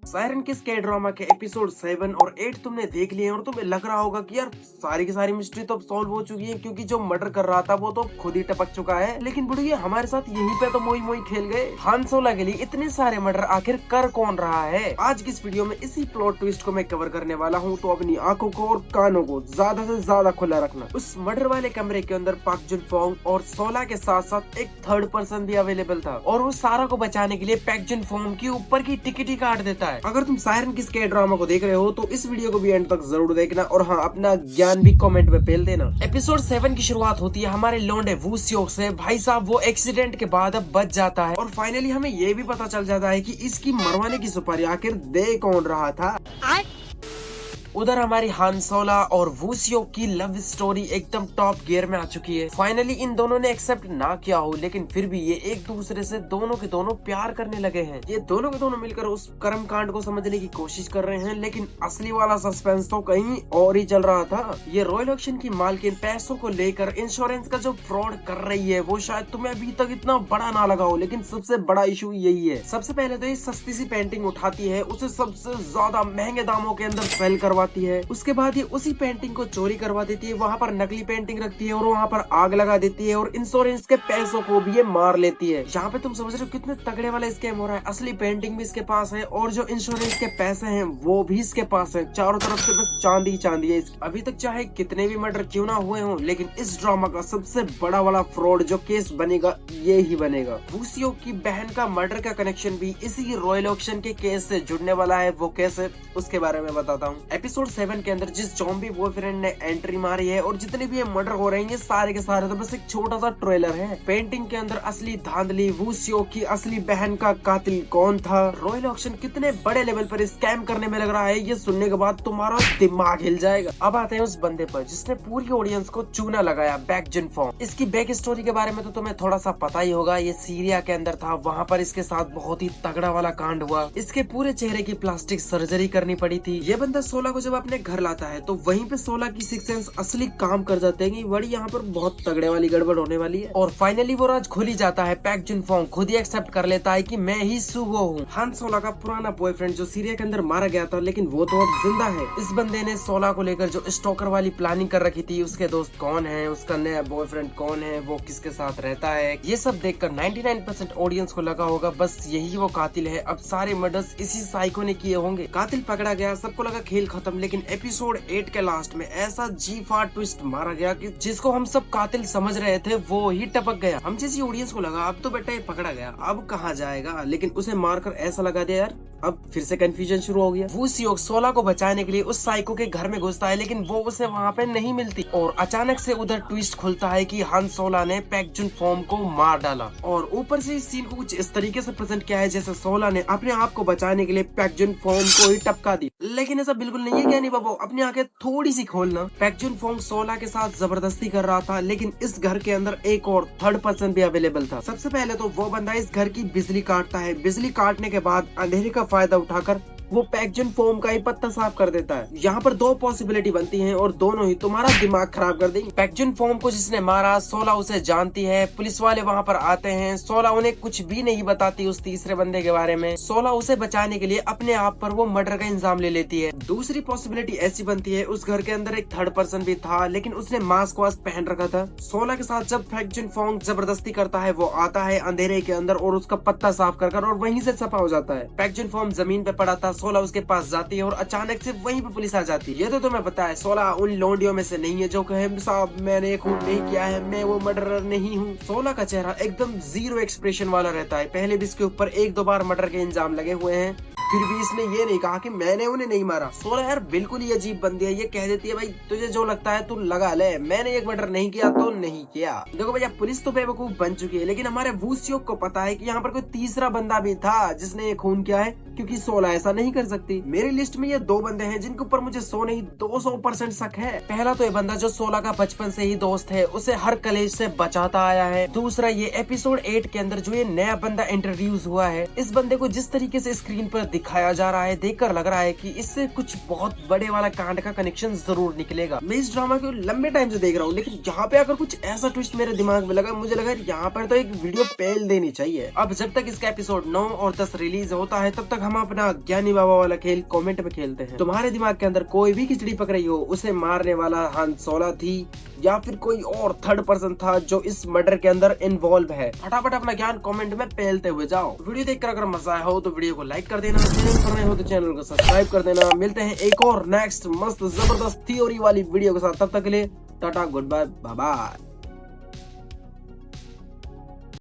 Siren किस के drama के एपिसोड 7 और 8 तुमने देख लिए हैं और तुम्हें लग रहा होगा कि यार सारी की सारी मिस्ट्री तो अब सॉल्व हो चुकी है, क्योंकि जो मर्डर कर रहा था वो तो खुद ही टपक चुका है। लेकिन बुढ़िया हमारे साथ यहीं पे तो मोई मोई खेल गए। हान सोला के लिए इतने सारे मर्डर आखिर कर कौन रहा है? आज की इस वीडियो में इसी प्लॉट ट्विस्ट को मैं कवर करने वाला हूँ, तो अपनी आंखों को और कानों को ज्यादा से ज्यादा खुला रखना। उस मर्डर वाले कमरे के अंदर पाक जुन फोंग और सोला के साथ साथ एक थर्ड पर्सन भी अवेलेबल था, और वो सारा को बचाने के लिए पैक जुन फोंग की ऊपर की टिकट ही काट देता है। अगर तुम सायरन किस के ड्रामा को देख रहे हो तो इस वीडियो को भी एंड तक जरूर देखना, और हाँ, अपना ज्ञान भी कमेंट में पेल देना। एपिसोड 7 की शुरुआत होती है हमारे लौंडे वू सियोक से। भाई साहब वो एक्सीडेंट के बाद अब बच जाता है, और फाइनली हमें ये भी पता चल जाता है कि इसकी मरवाने की सुपारी आखिर दे कौन रहा था। उधर हमारी हान सोला और वू सियोक की लव स्टोरी एकदम टॉप गियर में आ चुकी है। फाइनली इन दोनों ने एक्सेप्ट ना किया हो, लेकिन फिर भी ये एक दूसरे से दोनों के दोनों प्यार करने लगे हैं। ये दोनों के दोनों मिलकर उस कर्म कांड को समझने की कोशिश कर रहे हैं, लेकिन असली वाला सस्पेंस तो कहीं और ही चल रहा था। ये रॉयल ऑक्शन की मालकिन पैसों को लेकर इंश्योरेंस का जो फ्रॉड कर रही है वो शायद तुम्हें अभी तक इतना बड़ा ना लगा हो, लेकिन सबसे बड़ा इशू यही है। सबसे पहले तो ये सस्ती सी पेंटिंग उठाती है, उसे सबसे ज्यादा महंगे दामों के अंदर सेल करवाती है। उसके बाद ये उसी पेंटिंग को चोरी करवा देती है, वहाँ पर नकली पेंटिंग रखती है और वहाँ पर आग लगा देती है, और इंश्योरेंस के पैसों को भी ये मार लेती है। यहाँ पे तुम समझ रहे हो कितने तगड़े वाला स्कैम हो रहा है। असली पेंटिंग भी इसके पास है और जो इंश्योरेंस के पैसे हैं वो भी इसके पास है। चारों तरफ से बस चांदी चांदी है। अभी तक चाहे कितने भी मर्डर क्यों ना हुए हों, लेकिन इस ड्रामा का सबसे बड़ा वाला फ्रॉड जो केस बनेगा ये ही बनेगा। वू सियोक की बहन का मर्डर का कनेक्शन भी इसी रॉयल ऑक्शन के केस से जुड़ने वाला है। वो कैसे, उसके बारे में बताता हूँ। एपिसोड 7 के अंदर जिस ज़ॉम्बी बॉयफ्रेंड ने एंट्री मारी है और जितने भी ये मर्डर हो रहे हैं, ये सारे के सारे तो बस एक छोटा सा ट्रेलर है। पेंटिंग के अंदर असली धांधली, वू सियोक की असली बहन का कातिल कौन था, रॉयल ऑक्शन कितने बड़े लेवल पर स्कैम करने में लग रहा है, ये सुनने के बाद तुम्हारा दिमाग हिल जाएगा। अब आते हैं उस बंदे पर जिसने पूरी ऑडियंस को चूना लगाया, पैक जुन फोंग। इसकी बैक स्टोरी के बारे में तो तुम्हें थोड़ा सा पता ही होगा। ये सीरिया के अंदर था, वहाँ पर इसके साथ बहुत ही तगड़ा वाला कांड हुआ। इसके पूरे चेहरे की प्लास्टिक सर्जरी करनी पड़ी थी। ये बंदा सोला को जब अपने घर लाता है तो वहीं पे सोला की सिक्स सेंस असली काम कर जाते हैं कि बड़ी यहाँ पर बहुत तगड़े वाली गड़बड़ होने वाली है। और फाइनली वो राज खुल ही जाता है। पैक जुन फोंग खुद ही एक्सेप्ट कर लेता है कि मैं ही सुगो हूँ, हान सोला का पुराना बॉयफ्रेंड जो सीरिया के अंदर मारा गया था, लेकिन वो तो अब जिंदा है। इस बंदे ने सोला को लेकर जो स्टॉकर वाली प्लानिंग कर रखी थी, उसके दोस्त कौन है, उसका नया बॉयफ्रेंड कौन है, वो किसके साथ रहता है, ये सब देखकर 99% ऑडियंस को लगा होगा बस यही वो कातिल है। अब सारे मर्डर्स इसी साइको ने किए होंगे। कातिल पकड़ा गया, सबको लगा खेल खत्म, लेकिन एपिसोड 8 के लास्ट में ऐसा जी5 ट्विस्ट मारा गया कि जिसको हम सब कातिल समझ रहे थे वो ही टपक गया। हम जैसी ऑडियंस को लगा अब तो बेटा ये पकड़ा गया, अब कहाँ जाएगा, लेकिन उसे मारकर ऐसा लगा दिया यार अब फिर से कंफ्यूजन शुरू हो गया। वू सियोक सोला को बचाने के लिए उस साइको के घर में घुसता है, लेकिन वो उसे वहाँ पे नहीं मिलती, और अचानक से उधर ट्विस्ट खुलता है कि हान सोला ने पैक जुन फोंग को मार डाला। और ऊपर से इस सीन को कुछ इस तरीके से प्रेजेंट किया है जैसे सोला ने अपने आप को बचाने के लिए पैक जुन फोंग को ही टपका दी, लेकिन ऐसा बिल्कुल नहीं है। क्या नहीं बाबू, अपनी आंखें थोड़ी सी खोलना। पैक जुन फोंग सोला के साथ जबरदस्ती कर रहा था, लेकिन इस घर के अंदर एक और थर्ड पर्सन भी अवेलेबल था। सबसे पहले तो वो बंदा इस घर की बिजली काटता है। बिजली काटने के बाद अंधेरे का फायदा उठाकर वो पैक जुन फोम का ही पत्ता साफ कर देता है। यहाँ पर दो पॉसिबिलिटी बनती हैं और दोनों ही तुम्हारा दिमाग खराब कर देंगी। पैक जुन फोम को जिसने मारा, सोला उसे जानती है। पुलिस वाले वहाँ पर आते हैं, सोला उन्हें कुछ भी नहीं बताती उस तीसरे बंदे के बारे में। सोला उसे बचाने के लिए अपने आप पर वो मर्डर का इंजाम ले लेती है। दूसरी पॉसिबिलिटी ऐसी बनती है उस घर के अंदर एक थर्ड पर्सन भी था, लेकिन उसने मास्क वास्क पहन रखा था। सोला के साथ जब पैक जुन फोम जबरदस्ती करता है, वो आता है अंधेरे के अंदर और उसका पत्ता साफ कर और वहीं से सफा हो जाता है। पैक जुन फोम जमीन पे पड़ा था, सोला उसके पास जाती है और अचानक से वहीं पे पुलिस आ जाती है। ये तो तुम्हें पता है सोला उन लौंडियों में से नहीं है जो कहे साहब मैंने खून नहीं किया है, मैं वो मर्डरर नहीं हूँ। सोला का चेहरा एकदम जीरो एक्सप्रेशन वाला रहता है। पहले भी इसके ऊपर 1-2 बार मर्डर के इंजाम लगे हुए हैं, फिर भी इसने ये नहीं कहा कि मैंने उन्हें नहीं मारा। सोला यार बिल्कुल ही अजीब बंदी है। ये कह देती है भाई तुझे जो लगता है तू लगा ले, मैंने एक मर्डर नहीं किया तो नहीं किया। देखो भैया पुलिस तो बेवकूफ बन चुकी है, लेकिन हमारे वू सियोक को पता है कि यहाँ पर कोई तीसरा बंदा भी था जिसने ये खून किया है, क्योंकि सोला ऐसा नहीं कर सकती। मेरी लिस्ट में ये 2 बंदे हैं जिनके ऊपर मुझे 100 नहीं 200% शक है। पहला तो ये बंदा जो सोला का बचपन से ही दोस्त है, उसे हर कलेश से बचाता आया है। दूसरा ये एपिसोड 8 के अंदर जो ये नया बंदा इंट्रोड्यूस हुआ है, इस बंदे को जिस तरीके से स्क्रीन पर दिखाया जा रहा है देखकर लग रहा है कि इससे कुछ बहुत बड़े वाला कांड का कनेक्शन जरूर निकलेगा। मैं इस ड्रामा को लंबे टाइम से देख रहा हूँ, लेकिन यहाँ पे अगर कुछ ऐसा ट्विस्ट मेरे दिमाग में लगा, मुझे लगा यहाँ पर तो एक वीडियो पेल देनी चाहिए। अब जब तक इसका एपिसोड 9 और 10 रिलीज होता है तब तक हम अपना ज्ञानी बाबा वाला खेल कमेंट में खेलते हैं। तुम्हारे दिमाग के अंदर कोई भी खिचड़ी पक रही हो, उसे मारने वाला हान सोला थी या फिर कोई और थर्ड पर्सन था जो इस मर्डर के अंदर इन्वॉल्व है? फटाफट अपना ज्ञान कमेंट में फैलते हुए जाओ। वीडियो देखकर अगर मजा आया हो तो वीडियो को लाइक कर देना, चैनल पर नए हो तो चैनल को सब्सक्राइब कर देना। मिलते हैं एक और नेक्स्ट मस्त जबरदस्त थ्योरी वाली वीडियो के साथ, तब तक के लिए टाटा गुड बाय बाय।